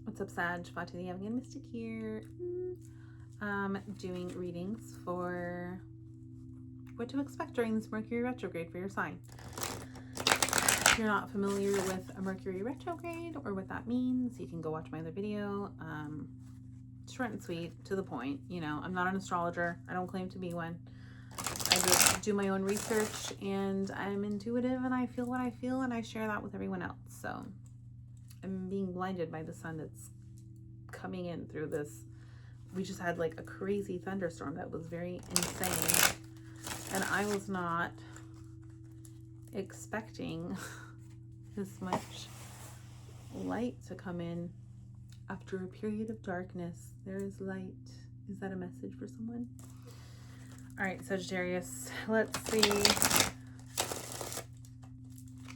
What's up, Sag? Fati the Afghan Mystic here. Doing readings for what to expect during this Mercury retrograde for your sign. If you're not familiar with a Mercury retrograde or what that means, you can go watch my other video. Short and sweet, to the point. You know, I'm not an astrologer. I don't claim to be one. I just do my own research, and I'm intuitive, and I feel what I feel, and I share that with everyone else. So I'm being blinded by the sun that's coming in through this. We just had like a crazy thunderstorm that was very insane, and I was not expecting this much light to come in after a period of darkness. There is light. Is that a message for someone? All right, Sagittarius, let's see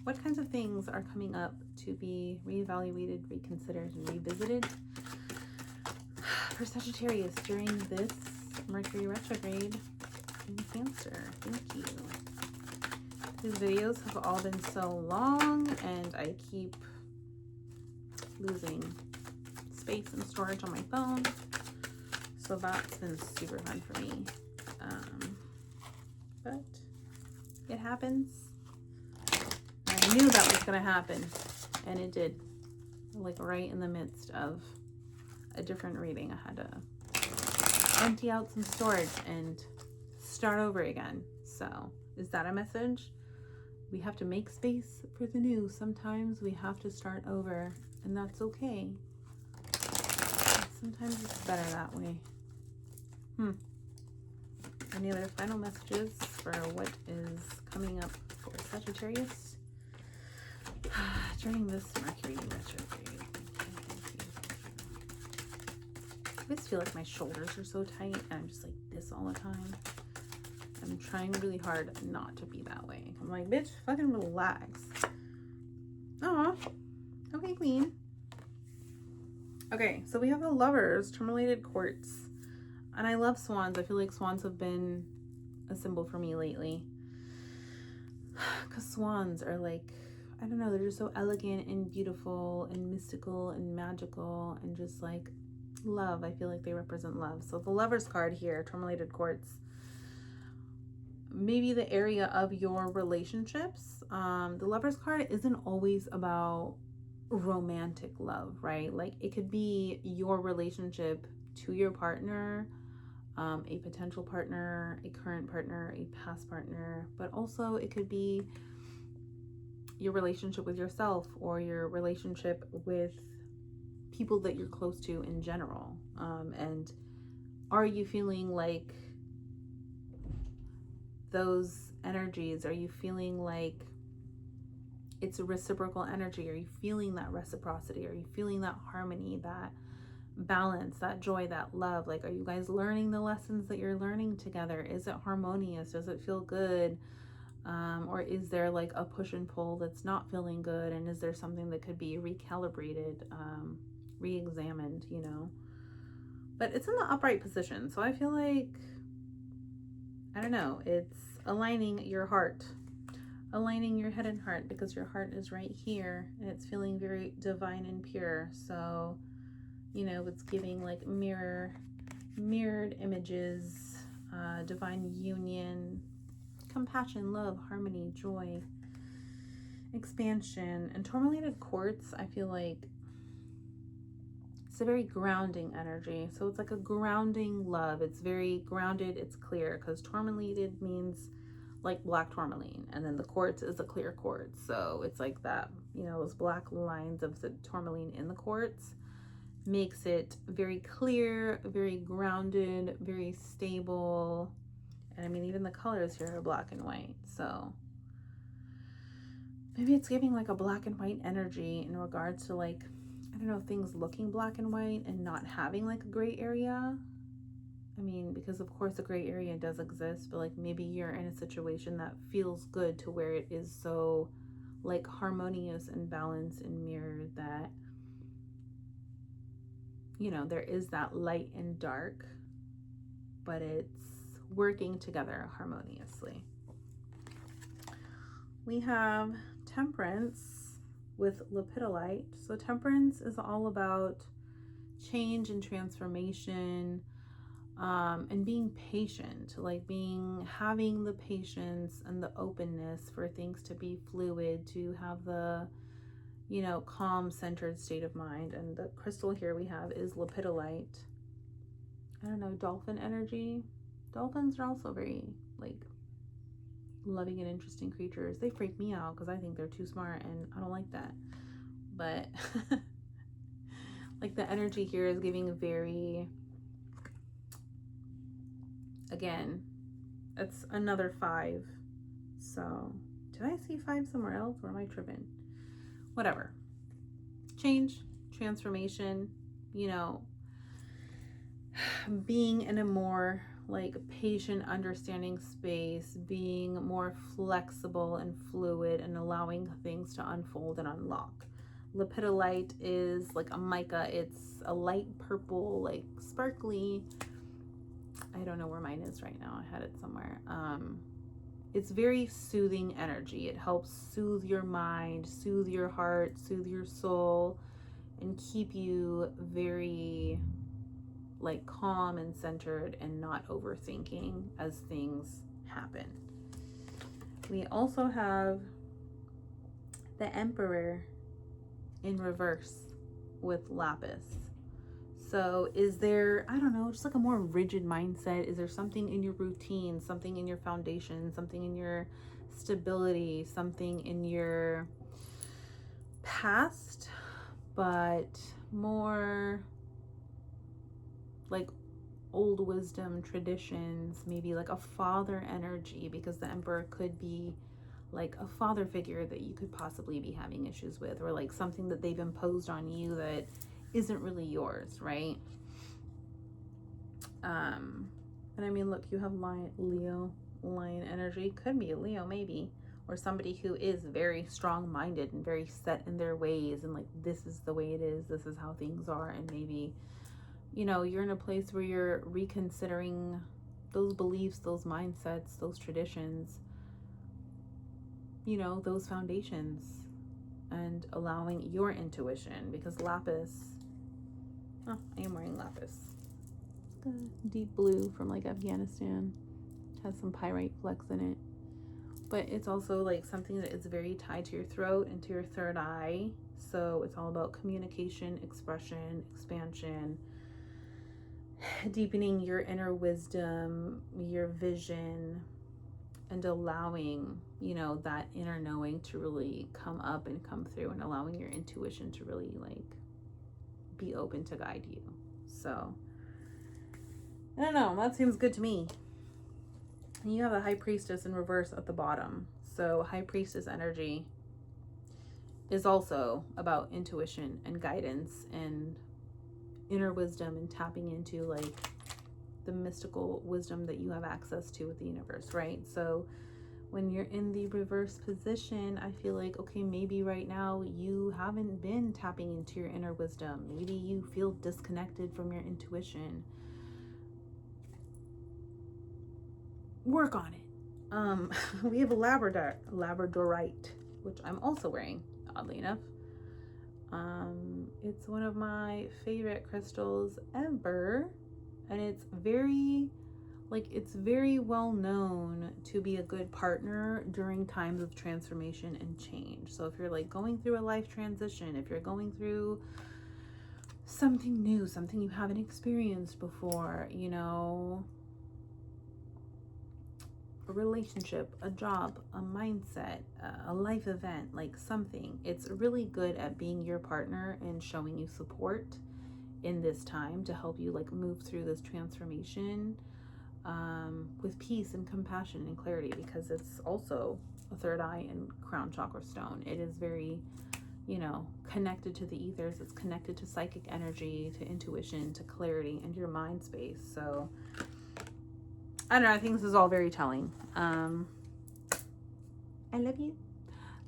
what kinds of things are coming up to be reevaluated, reconsidered, and revisited for Sagittarius during this Mercury retrograde in Cancer. Thank you. These videos have all been so long, and I keep losing space and storage on my phone, so that's been super fun for me. But it happens. I knew that was going to happen, and it did. Like right in the midst of a different reading, I had to empty out some storage and start over again. So is that a message? We have to make space for the new. Sometimes we have to start over, and that's okay. Sometimes it's better that way. Any other final messages for what is coming up for Sagittarius during this Mercury retrograde? I just feel like my shoulders are so tight, and I'm just like this all the time. I'm trying really hard not to be that way. I'm like, bitch, fucking relax. Aw. Okay, queen. Okay, so we have the Lovers, tourmalated quartz. And I love swans. I feel like swans have been a symbol for me lately. Because swans are like, I don't know, they're just so elegant and beautiful and mystical and magical and just like love. I feel like they represent love. So the Lovers card here, tourmalated quartz, maybe the area of your relationships. The Lovers card isn't always about romantic love, right? Like it could be your relationship to your partner, a potential partner, a current partner, a past partner, but also it could be your relationship with yourself or your relationship with people that you're close to in general. And are you feeling like those energies? Are you feeling like it's a reciprocal energy? Are you feeling that reciprocity? Are you feeling that harmony, that balance, that joy, that love? Like, are you guys learning the lessons that you're learning together? Is it harmonious? Does it feel good? Or is there like a push and pull that's not feeling good? And is there something that could be recalibrated, re-examined, you know? But it's in the upright position. So I feel like, I don't know, it's aligning your heart, aligning your head and heart, because your heart is right here and it's feeling very divine and pure. So, you know, it's giving like mirrored images, divine union, compassion, love, harmony, joy, expansion. And tourmalated quartz, I feel like it's a very grounding energy. So it's like a grounding love. It's very grounded. It's clear, because tourmalated means like black tourmaline, and then the quartz is a clear quartz. So it's like that, you know, those black lines of the tourmaline in the quartz makes it very clear, very grounded, very stable. And I mean, even the colors here are black and white. So maybe it's giving like a black and white energy in regards to like, I don't know, things looking black and white and not having like a gray area. I mean, because of course a gray area does exist, but like maybe you're in a situation that feels good to where it is so like harmonious and balanced and mirrored that, you know, there is that light and dark, but it's working together harmoniously. We have Temperance with lepidolite. So temperance is all about change and transformation, and being patient, like having the patience and the openness for things to be fluid, to have the, calm, centered state of mind. And the crystal here we have is lepidolite. I don't know, dolphin energy. Dolphins are also very, like, loving and interesting creatures. They freak me out because I think they're too smart, and I don't like that. But like, the energy here is giving very, again, it's another 5. So did I see 5 somewhere else, or am I tripping? Whatever. Change, transformation, being in a more, like, patient, understanding space, being more flexible and fluid, and allowing things to unfold and unlock. Lepidolite is like a mica. It's a light purple, like sparkly. I don't know where mine is right now. I had it somewhere. It's very soothing energy. It helps soothe your mind, soothe your heart, soothe your soul, and keep you very, like, calm and centered and not overthinking as things happen. We also have the Emperor in reverse with lapis. So is there, I don't know, just like a more rigid mindset? Is there something in your routine, something in your foundation, something in your stability, something in your past, but more like old wisdom, traditions, maybe like a father energy, because the Emperor could be like a father figure that you could possibly be having issues with, or like something that they've imposed on you that isn't really yours, right? And I mean, look, you have Leo, lion energy. Could be a Leo, maybe, or somebody who is very strong-minded and very set in their ways, and like, this is the way it is, this is how things are. And maybe, you're in a place where you're reconsidering those beliefs, those mindsets, those traditions, those foundations, and allowing your intuition, because lapis, I am wearing lapis. It's like a deep blue from like Afghanistan. It has some pyrite flecks in it. But it's also like something that is very tied to your throat and to your third eye. So it's all about communication, expression, expansion, deepening your inner wisdom, your vision, and allowing, that inner knowing to really come up and come through, and allowing your intuition to really, like, be open to guide you. So I don't know, that seems good to me. And you have a High Priestess in reverse at the bottom. So High Priestess energy is also about intuition and guidance and inner wisdom, and tapping into, like, the mystical wisdom that you have access to with the universe, right? So when you're in the reverse position, I feel like, okay, maybe right now you haven't been tapping into your inner wisdom. Maybe you feel disconnected from your intuition. Work on it. We have a labradorite, which I'm also wearing, oddly enough. It's one of my favorite crystals ever, and it's very well known to be a good partner during times of transformation and change. So if you're like going through a life transition, if you're going through something new, something you haven't experienced before, a relationship, a job, a mindset, a life event, like something, it's really good at being your partner and showing you support in this time to help you, like, move through this transformation with peace and compassion and clarity, because it's also a third eye and crown chakra stone. It is very, connected to the ethers. It's connected to psychic energy, to intuition, to clarity, and your mind space. So I don't know, I think this is all very telling. I love you.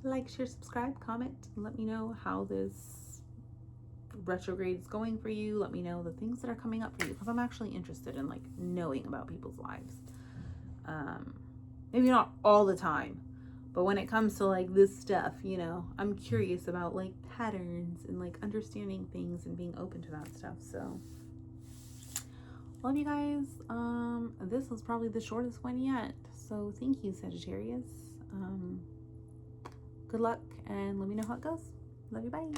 Like, share, subscribe, comment, and let me know how this retrograde is going for you. Let me know the things that are coming up for you, because I'm actually interested in, like, knowing about people's lives. Maybe not all the time, But when it comes to like this stuff, you know, I'm curious about like patterns and like understanding things and being open to that stuff. So love you guys. This was probably the shortest one yet. So thank you, Sagittarius. Good luck and let me know how it goes. Love you. Bye.